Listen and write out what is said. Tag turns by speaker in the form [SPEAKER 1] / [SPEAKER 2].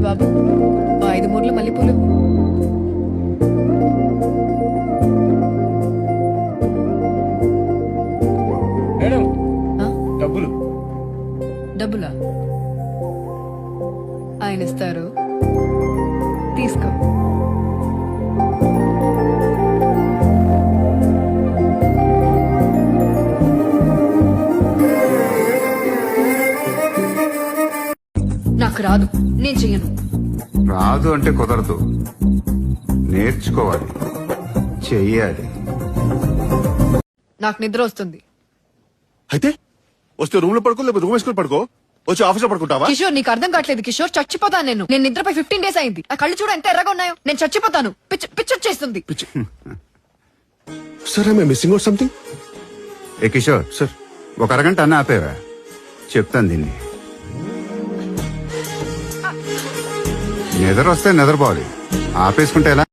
[SPEAKER 1] బాబు 5 మూరలు మల్లెపూలు.
[SPEAKER 2] మేడం
[SPEAKER 1] ఆ?
[SPEAKER 2] డబ్బులు.
[SPEAKER 1] డబ్బులా? ఆయన ఇస్తారు, తీసుకో. నాకు రాదు, నేను చెయ్యను.
[SPEAKER 3] రాదు అంటే కుదరదు, నేర్చుకోవాలి, చెయ్యాలి.
[SPEAKER 1] నాకు నిద్ర వస్తుంది.
[SPEAKER 4] అయితే వస్తే రూమ్ లో పడుకో, లేకపోతే రూమ్ వేసుకొని పడుకో. వచ్చి ఆఫీస్ లో పడుకుంటావా?
[SPEAKER 1] కిషోర్, నీకు అర్థం కావట్లేదు. కిషోర్, చచ్చిపోతాను నేను నిద్రపై 15 days అయింది. ఆ కళ్ళు చూడ ఎంత ఎర్రగా ఉన్నాయో. నేను చచ్చిపోతాను. పిచ్చొచ్చేస్తుంది.
[SPEAKER 4] Sir I missing out something.
[SPEAKER 3] ఏ కిషోర్
[SPEAKER 4] సార్
[SPEAKER 3] ఒక అరగంట అన్న ఆపేవా? చెప్తాను దీన్ని. నిద్ర వస్తే నిద్రపోవాలి, ఆపేసుకుంటే ఎలా?